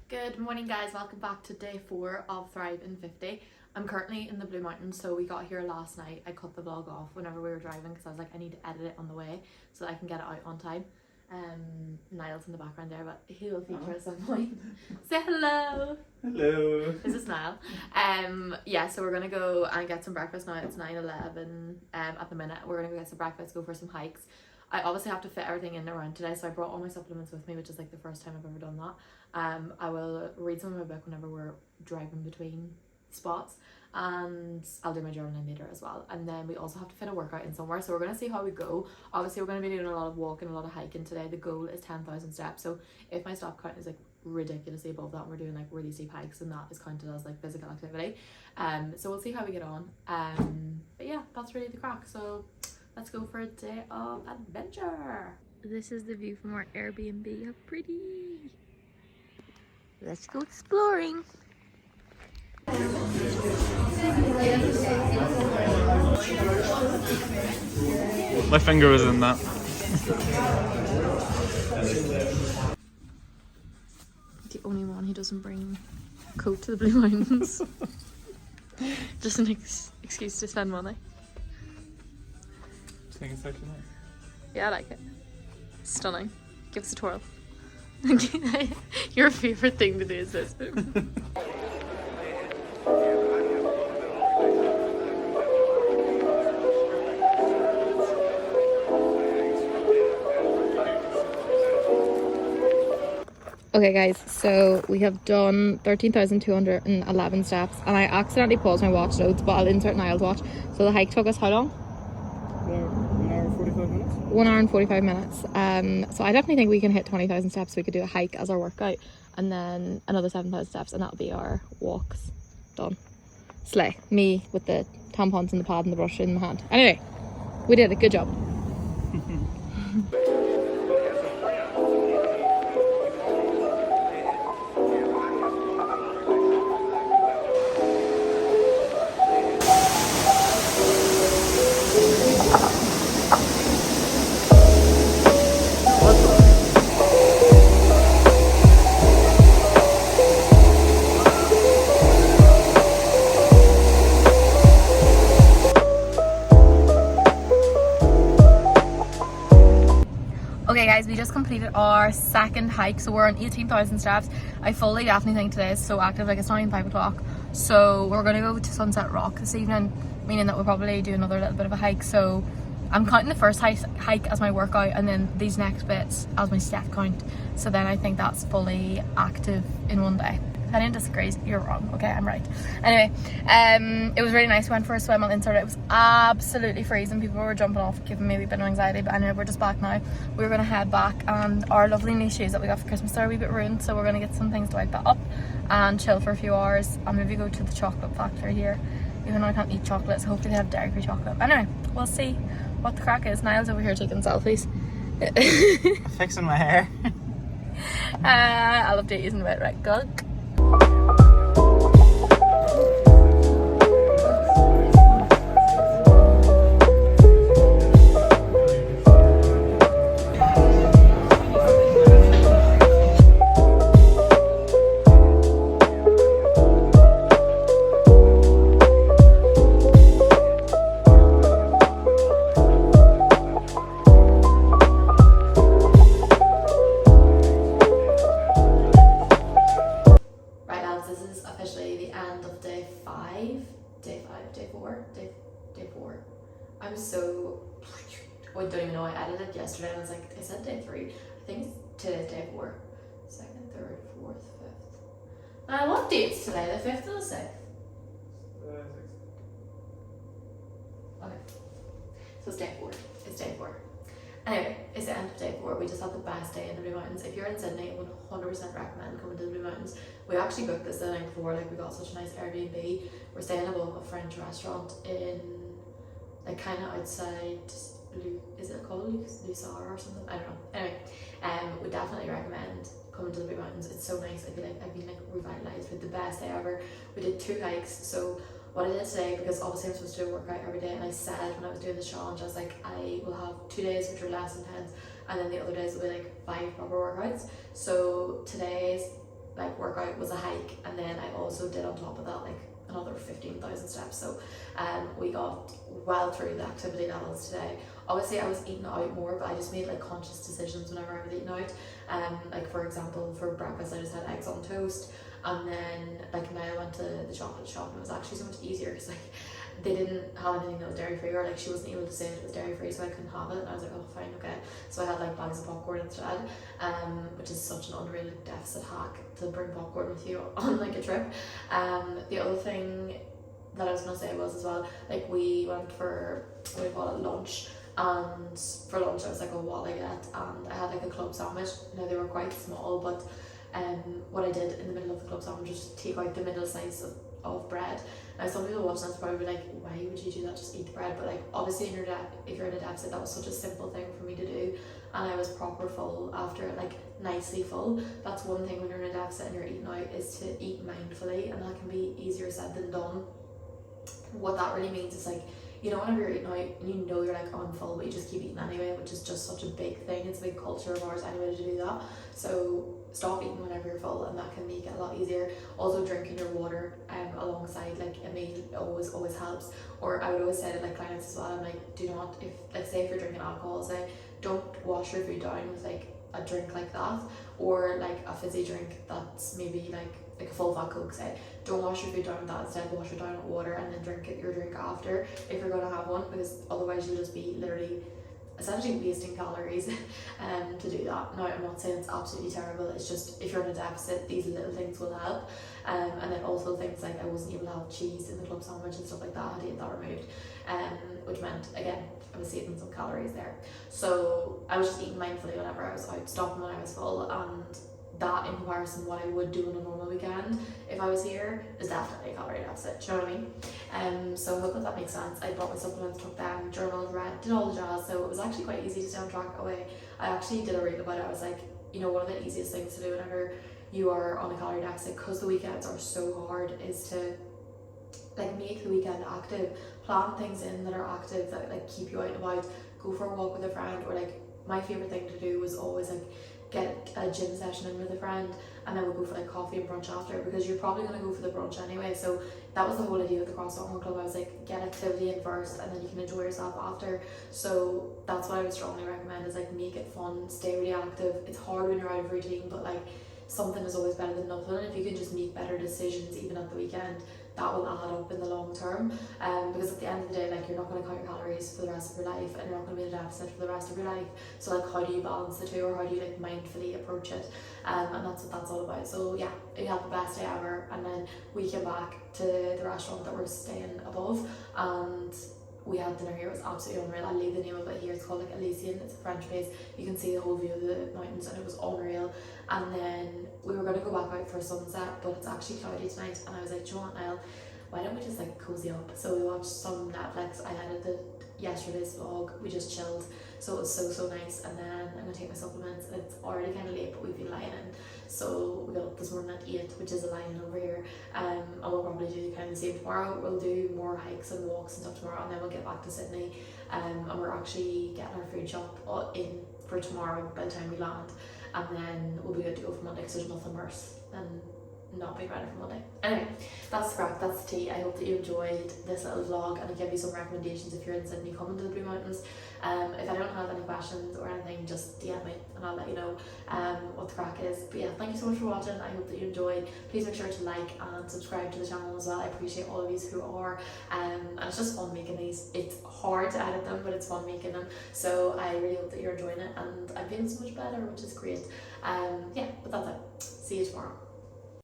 Good morning guys, welcome back to day 4 of Thrive in 50. I'm currently in the Blue Mountains, so we got here last night. I cut the vlog off whenever we were driving because I was like, I need to edit it on the way so that I can get it out on time. Niall's in the background there, but he will feature at some point. Say hello! Hello! This is Niall. Yeah, so we're gonna go and get some breakfast now. It's 9:11 at the minute. We're gonna go get some breakfast, go for some hikes. I obviously have to fit everything in around today, so I brought all my supplements with me, which is like the first time I've ever done that. I will read some of my book whenever we're driving between spots, and I'll do my journaling later as well. And then we also have to fit a workout in somewhere, so we're going to see how we go. Obviously we're going to be doing a lot of walking, a lot of hiking today. The goal is 10,000 steps, so if my step count is like ridiculously above that and we're doing like really steep hikes, and that is counted as like physical activity. So we'll see how we get on. But yeah, that's really the crack, so let's go for a day of adventure. This is the view from our Airbnb. How pretty. Let's go exploring. My finger was in that. The only one who doesn't bring a coat to the Blue Mountains. Just an excuse to spend money. I think it's actually nice. Yeah, I like it. Stunning. Give us a twirl. Your favourite thing to do is this. Okay guys, so we have done 13,211 steps, and I accidentally paused my watch loads, but I'll insert Niall's watch. So the hike took us how long? 1 hour 45 minutes. 1 hour and 45 minutes. So I definitely think we can hit 20,000 steps. We could do a hike as our workout, and then another 7,000 steps, and that'll be our walks done. Slay. Me with the tampons and the pad and the brush in my hand. Anyway, we did it. Good job. Okay guys, we just completed our second hike, so we're on 18,000 steps. I fully definitely think today is so active, like it's not even 5 o'clock. So we're gonna go to Sunset Rock this evening, meaning that we'll probably do another little bit of a hike. So I'm counting the first hike as my workout, and then these next bits as my step count. So then I think that's fully active in one day. If anyone disagrees, you're wrong. Okay, I'm right. Anyway, it was really nice. We went for a swim on Insert. It was absolutely freezing. People were jumping off, giving me a wee bit of anxiety. But anyway, we're just back now. We're gonna head back, and our lovely new shoes that we got for Christmas are a wee bit ruined. So we're gonna get some things to wipe that up and chill for a few hours, and maybe go to the chocolate factory here. Even though I can't eat chocolate, so hopefully they have dairy-free chocolate. But anyway, we'll see what the crack is. Niall's over here taking selfies. Fixing my hair. I'll update you in a bit. Right, go. Day four. I'm so, I don't even know, I edited it yesterday and I was like, I said day 3. I think today's day 4. 2nd, 3rd, 4th, 5th. What date's today? The 5th or the 6th? 6th. Okay. So it's day 4. It's day 4. Anyway, it's the end of day 4. We just had the best day in the Blue Mountains. If you're in Sydney, I would 100% recommend coming to the Blue Mountains. We actually booked this the night before, like we got such a nice Airbnb. We're staying above a French restaurant in, like kind of outside, is it called Lusar or something? I don't know. Anyway, we definitely recommend coming to the Blue Mountains. It's so nice. I feel like I've been like revitalized with the best day ever. We did 2 hikes, so what I did today, because obviously I'm supposed to do a workout every day, and I said when I was doing this challenge, I was like, I will have 2 days which are less intense, and then the other days will be like 5 proper workouts. So today's like workout was a hike, and then I also did on top of that like another 15,000 steps. So we got well through the activity levels today. Obviously I was eating out more, but I just made like conscious decisions whenever I was eating out. Like for example, for breakfast I just had eggs on toast, and then like now I went to the chocolate shop, and it was actually so much easier because like they didn't have anything that was dairy free, or like she wasn't able to say it was dairy free, so I couldn't have it, and I was like, oh fine, okay. So I had like bags of popcorn instead, which is such an unreal like, deficit hack to bring popcorn with you on like a trip. The other thing that I was gonna say was as well, like we went for what do you call it, lunch, and for lunch I was like, oh what will I get, and I had like a club sandwich. Now they were quite small, but what I did in the middle of the club sandwich was just take out the middle slice of bread. Now some people watching this probably be like, why would you do that, just eat the bread? But like obviously if you're in a deficit, that was such a simple thing for me to do, and I was proper full after, like nicely full. That's one thing when you're in a deficit and you're eating out, is to eat mindfully, and that can be easier said than done. What that really means is like, you know, whenever you're eating out and you know you're like, oh I'm full, but you just keep eating anyway, which is just such a big thing. It's a big culture of ours anyway to do that. So stop eating whenever you're full, and that can make it a lot easier. Also drinking your water alongside like a meal always helps. Or I would always say to like clients as well, I'm like, do not, if like say if you're drinking alcohol, say don't wash your food down with like a drink like that, or like a fizzy drink that's maybe like a full fat Coke, say. Don't wash your food down with that, instead wash it down with water and then drink your drink after, if you're going to have one, because otherwise you'll just be literally essentially wasting calories to do that. Now I'm not saying it's absolutely terrible, it's just if you're in a deficit, these little things will help. And then also things like I wasn't able to have cheese in the club sandwich and stuff like that, I had to get that removed, which meant again I was saving some calories there. So I was just eating mindfully whenever I was out, stopping when I was full, and that in comparison to what I would do on a normal weekend if I was here is definitely a calorie deficit, do you know what I mean? So I hope that makes sense. I bought my supplements, took them, journaled, read, did all the jazz, so it was actually quite easy to stay on track away. I actually did a reel about it. I was like, you know, one of the easiest things to do whenever you are on a calorie deficit, because the weekends are so hard, is to like make the weekend active, plan things in that are active, that like keep you out and about, go for a walk with a friend, or like my favorite thing to do was always like get a gym session in with a friend, and then we'll go for like coffee and brunch after, because you're probably going to go for the brunch anyway. So that was the whole idea of the CrossFit Home Club. I was like, get activity in first and then you can enjoy yourself after. So that's what I would strongly recommend, is like make it fun, stay really active. It's hard when you're out of routine, but like something is always better than nothing. And if you can just make better decisions even at the weekend, that will add up in the long term. Because at the end of the day, like you're not going to count your calories for the rest of your life, and you're not going to be in a deficit for the rest of your life. So like how do you balance the two, or how do you like mindfully approach it? And that's what that's all about. So yeah, we had the best day ever, and then we came back to the restaurant that we're staying above, and we had dinner here. It was absolutely unreal. I'll leave the name of it here. It's called like Elysian. It's a French place. You can see the whole view of the mountains, and it was unreal. And then we were going to go back out for sunset, but it's actually cloudy tonight, and I was like, do you know what, Niall, why don't we just like cozy up? So we watched some Netflix. I edited yesterday's vlog, we just chilled, so it was so nice. And then I'm gonna take my supplements. It's already kind of late, but we've been lying in, so we got up this morning at 8, which is a line over here, and we'll probably do kind of the same tomorrow. We'll do more hikes and walks and stuff tomorrow, and then we'll get back to Sydney, and we're actually getting our food shop in for tomorrow by the time we land, and then we'll be good to go for Monday, because there's nothing worse than not being ready for Monday. Anyway, that's the crack, that's the tea. I hope that you enjoyed this little vlog, and I'll give you some recommendations if you're in Sydney coming to the Blue Mountains. If I don't have any questions or anything, just DM me and I'll let you know what the crack is. But yeah, thank you so much for watching. I hope that you enjoyed. Please make sure to like and subscribe to the channel as well. I appreciate all of you who are, and it's just fun making these. It's hard to edit them, but it's fun making them, so I really hope that you're enjoying it, and I'm feeling so much better, which is great. Yeah, but that's it. See you tomorrow.